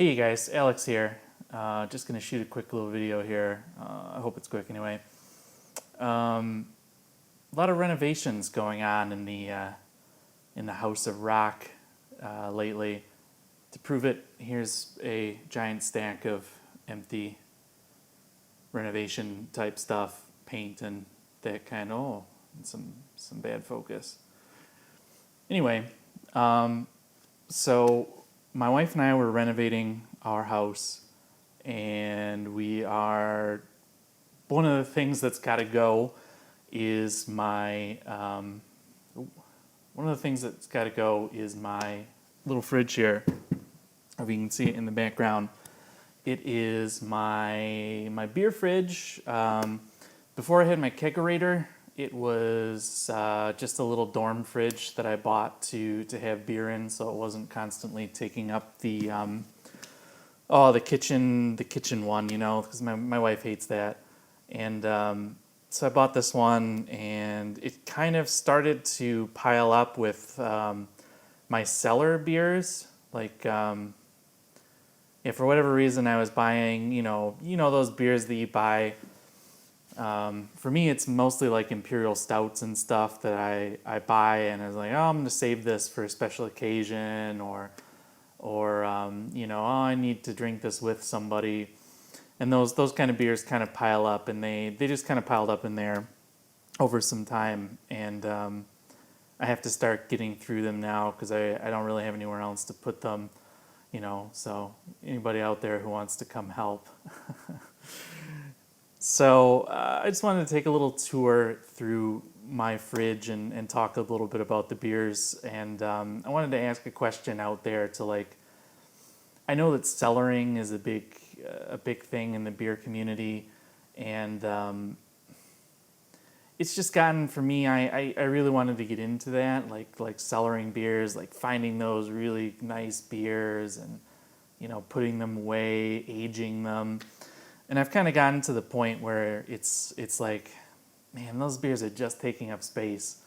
Hey you guys, Alex here. Just gonna shoot a quick little video here. I hope it's quick anyway. A lot of renovations going on in the House of Rock lately. To prove it, here's a giant stack of empty renovation type stuff, paint and that kind of and some bad focus. Anyway, so my wife and I were renovating our house, and one of the things that's got to go is my little fridge here. If you can see it in the background, it is my beer fridge. Before I had my kegerator, it was just a little dorm fridge that I bought to have beer in, so it wasn't constantly taking up the kitchen one, because my wife hates that. And so I bought this one, and it kind of started to pile up with my cellar beers. Like, for whatever reason, I was buying, those beers that you buy. For me, it's mostly like imperial stouts and stuff that I buy, and I was like, oh, I'm going to save this for a special occasion, or I need to drink this with somebody. And those kind of beers kind of pile up, and they just kind of piled up in there over some time. And I have to start getting through them now because I don't really have anywhere else to put them, so anybody out there who wants to come help. So I just wanted to take a little tour through my fridge and talk a little bit about the beers. And I wanted to ask a question out there I know that cellaring is a big thing in the beer community, and it's just gotten, for me, I really wanted to get into that, like cellaring beers, like finding those really nice beers and, putting them away, aging them. And I've kind of gotten to the point where it's like, man, those beers are just taking up space.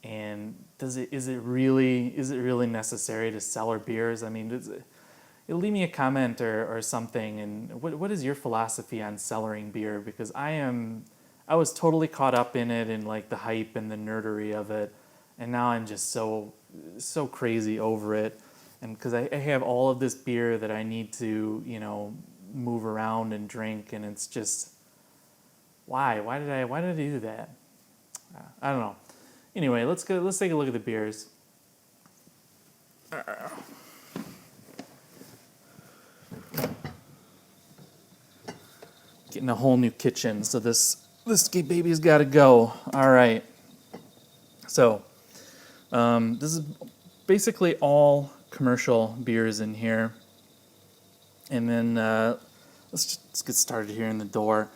And is it really necessary to cellar beers? I mean, leave me a comment or something. And what is your philosophy on cellaring beer? Because I was totally caught up in it and like the hype and the nerdery of it, and now I'm just so crazy over it. And because I have all of this beer that I need to move around and drink, and it's just why did I do that? I don't know. Anyway, let's take a look at the beers. Getting a whole new kitchen, so this baby's got to go. All right. So this is basically all commercial beers in here. And then let's get started here in the door.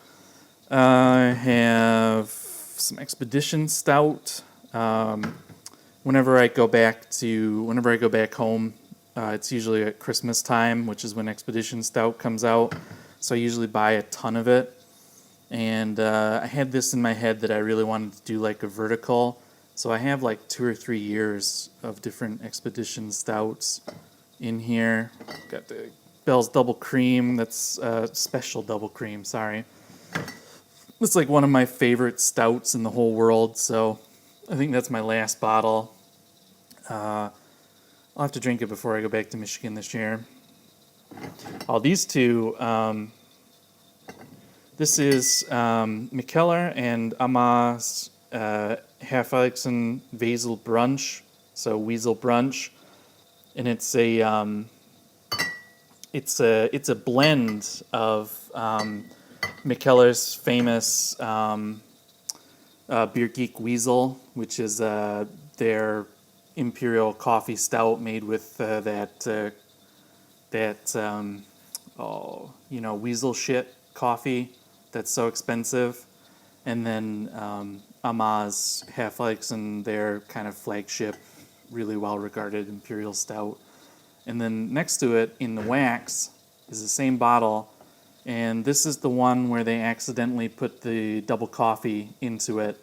I have some Expedition Stout. Whenever I go back home, it's usually at Christmas time, which is when Expedition Stout comes out. So I usually buy a ton of it. And I had this in my head that I really wanted to do like a vertical. So I have like 2 or 3 years of different Expedition Stouts in here. Got the Bell's Double Cream. That's special double cream, sorry. It's like one of my favorite stouts in the whole world, so I think that's my last bottle. I'll have to drink it before I go back to Michigan this year. These two, this is Mikkeller and Amma's Hefeweizen Weasel Brunch, so Weasel Brunch, and it's a blend of Mikkeller's famous Beer Geek Weasel, which is their imperial coffee stout made with weasel shit coffee that's so expensive, and then Amma's Hefeweizen, their kind of flagship, really well-regarded imperial stout. And then next to it, in the wax, is the same bottle, and this is the one where they accidentally put the double coffee into it.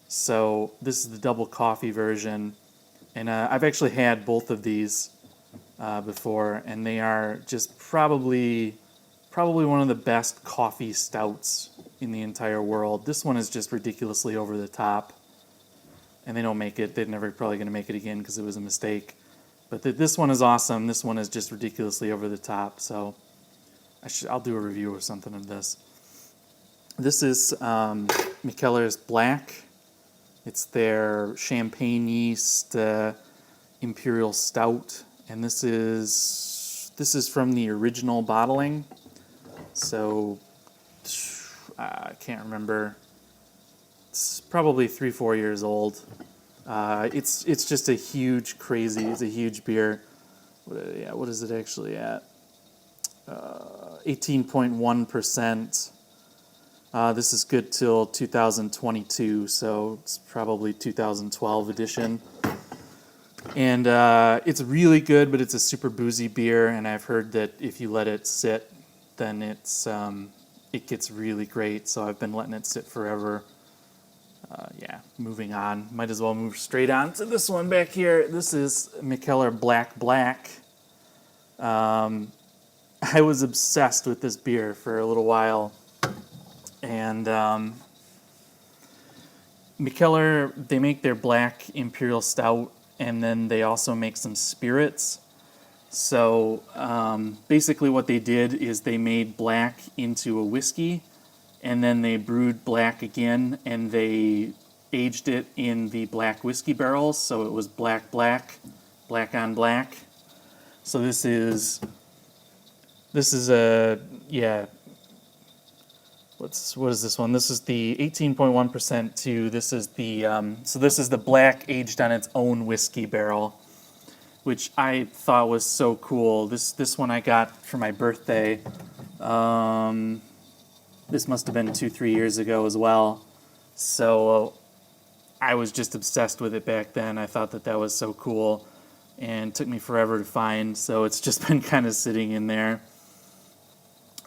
So this is the double coffee version, and I've actually had both of these, before, and they are just probably one of the best coffee stouts in the entire world. This one is just ridiculously over the top, and they don't make it. They're never probably going to make it again because it was a mistake. But this one is awesome. This one is just ridiculously over the top. So I'll do a review or something of this. This is Mikkeller's Black. It's their champagne yeast imperial stout, and this is from the original bottling. So I can't remember. It's probably 3-4 years old. It's just a huge beer. What is it actually at? 18.1%. This is good till 2022, so it's probably 2012 edition. And it's really good, but it's a super boozy beer, and I've heard that if you let it sit, then it gets really great, so I've been letting it sit forever. Moving on. Might as well move straight on to this one back here. This is Mikkeller Black. I was obsessed with this beer for a little while. And Mikkeller, they make their black imperial stout, and then they also make some spirits. So basically what they did is they made black into a whiskey, and then they brewed black again, and they aged it in the black whiskey barrels, so it was black on black. So this is a, what is this one? This is the 18.1% too. This is the black aged on its own whiskey barrel, which I thought was so cool. This one I got for my birthday. This must have been 2-3 years ago as well. So I was just obsessed with it back then. I thought that was so cool, and it took me forever to find. So it's just been kind of sitting in there.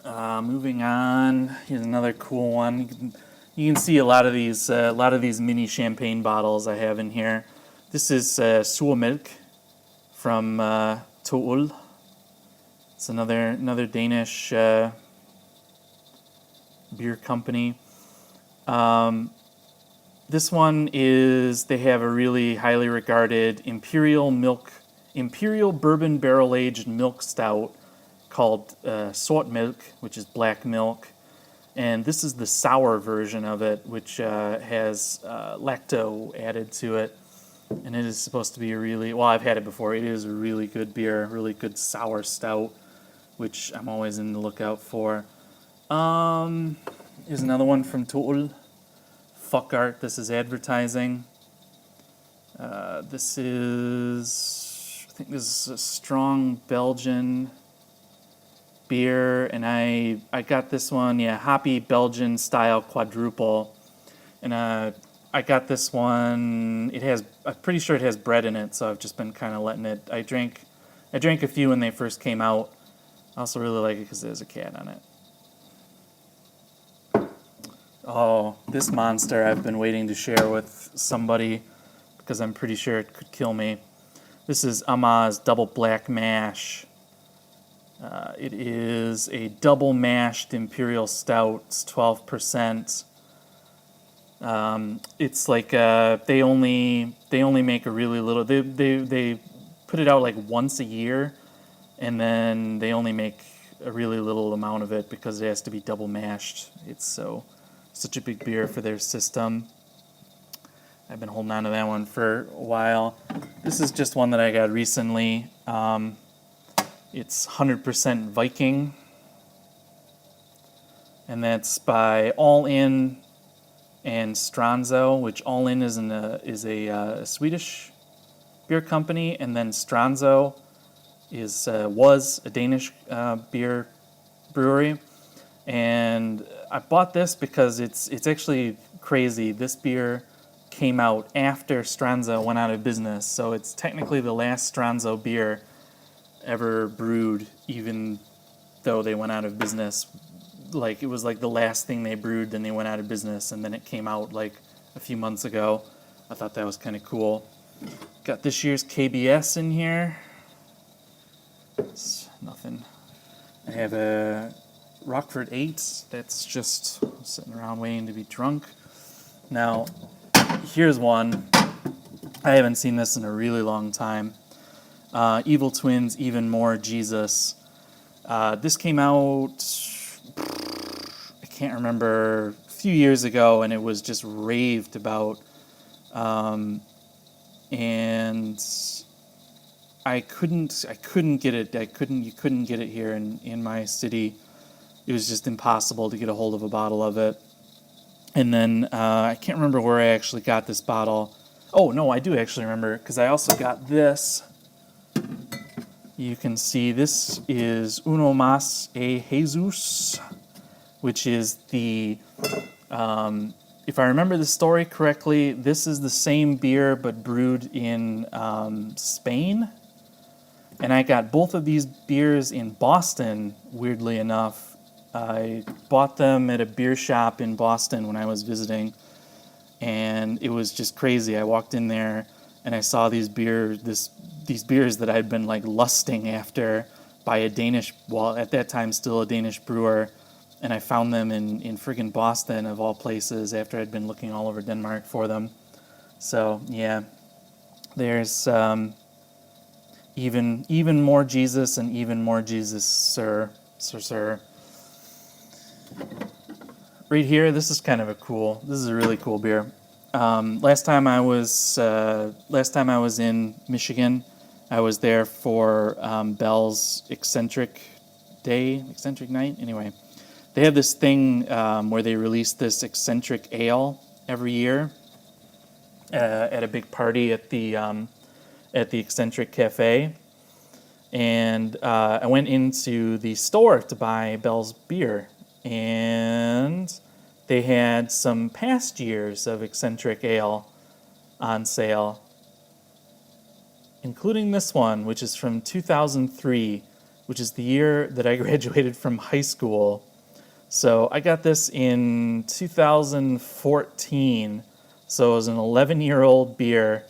Moving on, here's another cool one. You can see a lot of these mini champagne bottles I have in here. This is Surmilk from Toul. It's another Danish beer company. This one they have a really highly regarded imperial bourbon barrel aged milk stout called Sort Milk, which is black milk, and this is the sour version of it, which has lacto added to it, and it is supposed to be I've had it before. It is a really good beer, really good sour stout, which I'm always in the lookout for. Here's another one from Toul. Fuck art. This is advertising. This is a strong Belgian beer, and I got this one, hoppy Belgian style quadruple, and I got this one. I'm pretty sure it has bread in it, so I've just been kind of letting it. I drank a few when they first came out. I also really like it because there's a cat on it. Oh, this monster I've been waiting to share with somebody because I'm pretty sure it could kill me. This is Ama's Double Black Mash. It is a double mashed imperial stout. It's 12%. It's like they only make a really little. They put it out like once a year, and then they only make a really little amount of it because it has to be double mashed. It's such a big beer for their system. I've been holding on to that one for a while. This is just one that I got recently. It's 100% Viking, and that's by All In and Stranzo, which All In is a Swedish beer company, and then Stranzo was a Danish beer brewery. And I bought this because it's actually crazy. This beer came out after Stranzo went out of business, so it's technically the last Stranzo beer ever brewed, even though they went out of business. Like, it was like the last thing they brewed, then they went out of business, and then it came out like a few months ago. I thought that was kind of cool. Got this year's KBS in here. It's nothing. I have a Rockford 8 that's just sitting around waiting to be drunk. Now, here's one. I haven't seen this in a really long time. Evil Twins, Even More Jesus. This came out, I can't remember, a few years ago, and it was just raved about. And I couldn't get it. You couldn't get it here in my city. It was just impossible to get a hold of a bottle of it. And then I can't remember where I actually got this bottle. Oh no, I do actually remember, because I also got this. You can see this is Uno Mas e Jesus, which is the, if I remember the story correctly, this is the same beer but brewed in Spain. And I got both of these beers in Boston, weirdly enough. I bought them at a beer shop in Boston when I was visiting, and it was just crazy. I walked in there and I saw these beers that I had been like lusting after by a Danish, well, at that time still a Danish brewer, and I found them in friggin' Boston of all places after I'd been looking all over Denmark for them. So yeah, there's even more Jesus and Even More Jesus, sir. Right here, this is a really cool beer. Last time I was in Michigan, I was there for Bell's eccentric night. Anyway, they have this thing where they release this eccentric ale every year at a big party at the Eccentric Cafe, and I went into the store to buy Bell's beer, and they had some past years of Eccentric Ale on sale, including this one, which is from 2003, which is the year that I graduated from high school. So I got this in 2014, so it was an 11-year-old beer,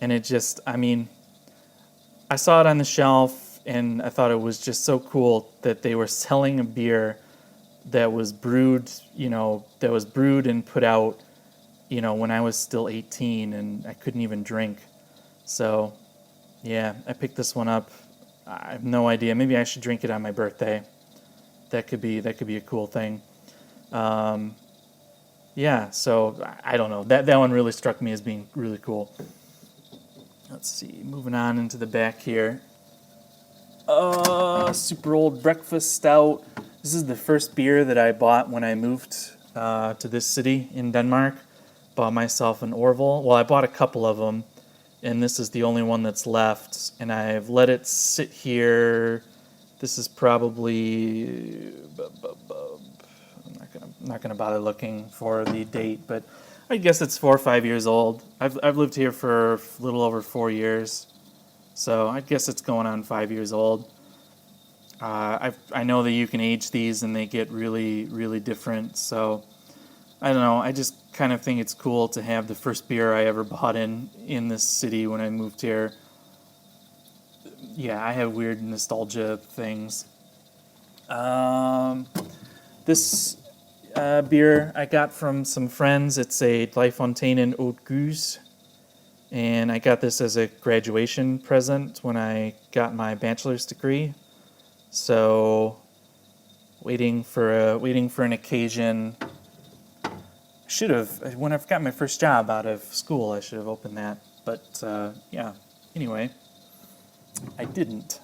and it just, I saw it on the shelf, and I thought it was just so cool that they were selling a beer that was brewed and put out, when I was still 18 and I couldn't even drink. So, yeah, I picked this one up. I have no idea. Maybe I should drink it on my birthday. That could be a cool thing. Yeah, so I don't know. That one really struck me as being really cool. Let's see, moving on into the back here. Super old breakfast stout. This is the first beer that I bought when I moved to this city in Denmark. Bought myself an Orville. Well, I bought a couple of them, and this is the only one that's left. And I've let it sit here. This is probably, I'm not gonna bother looking for the date, but I guess it's 4 or 5 years old. I've lived here for a little over 4 years, so I guess it's going on 5 years old. I know that you can age these and they get really, really different. So I don't know. I just kind of think it's cool to have the first beer I ever bought in this city when I moved here. Yeah, I have weird nostalgia things. This beer I got from some friends. It's a Dryfontein and Haute Gueuze, and I got this as a graduation present when I got my bachelor's degree. So, waiting for an occasion. When I got my first job out of school, I should have opened that. But yeah. Anyway, I didn't.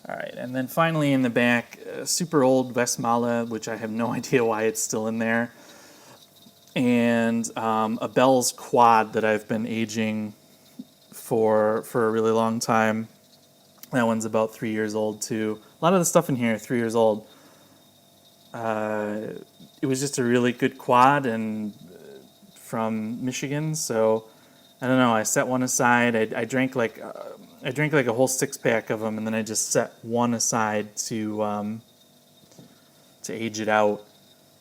All right, and then finally in the back, super old Westmalle, which I have no idea why it's still in there, and a Bell's Quad that I've been aging for a really long time. That one's about 3 years old too. A lot of the stuff in here are 3 years old. It was just a really good quad and from Michigan, so I don't know. I set one aside. I drank like a whole 6-pack of them, and then I just set one aside to age it out.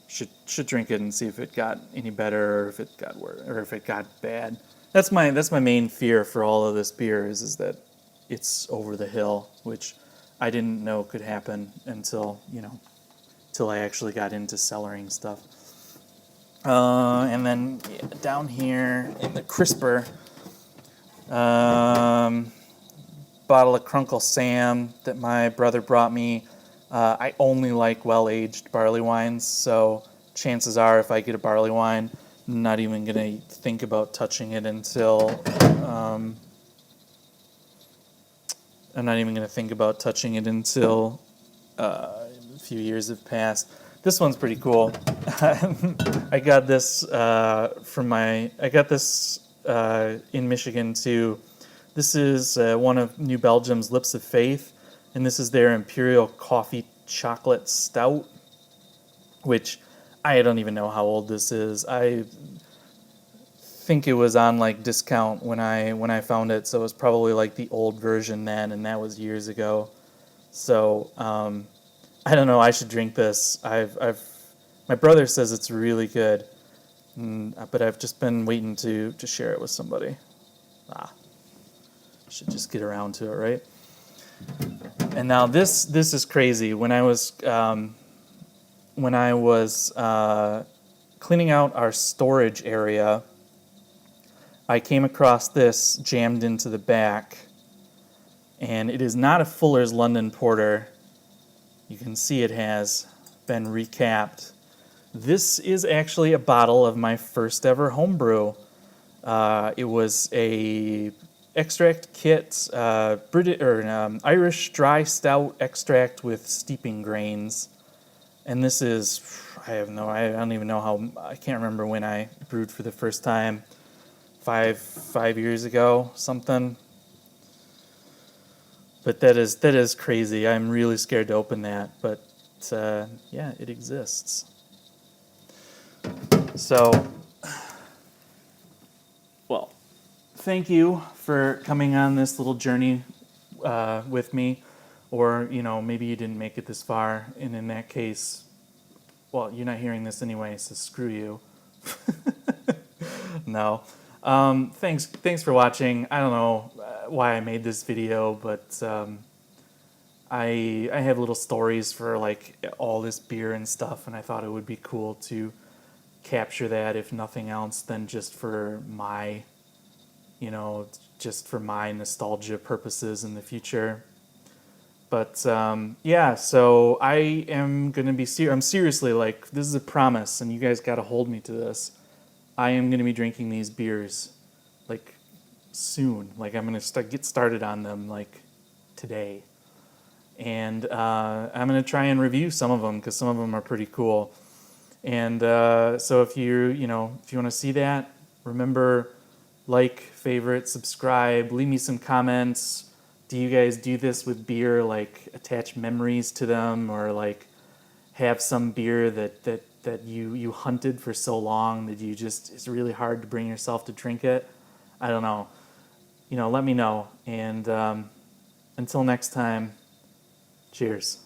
Should drink it and see if it got any better, or if it got worse, or if it got bad. That's my main fear for all of this beer is that it's over the hill, which I didn't know could happen until, till I actually got into cellaring stuff. And then down here in the crisper, bottle of Crunkle Sam that my brother brought me. I only like well-aged barley wines, so chances are if I get a barley wine, I'm not even going to think about touching it until a few years have passed. This one's pretty cool. I got this in Michigan too. This is one of New Belgium's Lips of Faith, and this is their Imperial Coffee Chocolate Stout, which I don't even know how old this is. I think it was on like discount when I found it, so it was probably like the old version then, and that was years ago. So I don't know. I should drink this. My brother says it's really good, but I've just been waiting to share it with somebody. Should just get around to it, right? And now this is crazy. When I was cleaning out our storage area, I came across this jammed into the back, and it is not a Fuller's London Porter. You can see it has been recapped. This is actually a bottle of my first ever homebrew. It was a extract kit, Irish dry stout extract with steeping grains, and this is I don't even know how. I can't remember when I brewed for the first time. 5 years ago, something. But that is crazy. I'm really scared to open that, but yeah, it exists. So, well, thank you for coming on this little journey with me, or maybe you didn't make it this far, and in that case, well, you're not hearing this anyway, so screw you. No. Thanks for watching. I don't know why I made this video, but I have little stories for like all this beer and stuff, and I thought it would be cool to capture that, if nothing else, than just for my nostalgia purposes in the future. But yeah, so I am gonna be I'm seriously, like, this is a promise, and you guys got to hold me to this. I am gonna be drinking these beers like soon. Like, I'm gonna get started on them like today, and I'm gonna try and review some of them because some of them are pretty cool. And so if you want to see that, remember, like, favorite, subscribe, leave me some comments. Do you guys do this with beer, like attach memories to them, or like have some beer that you hunted for so long that it's really hard to bring yourself to drink it? I don't know. Let me know. And until next time, cheers.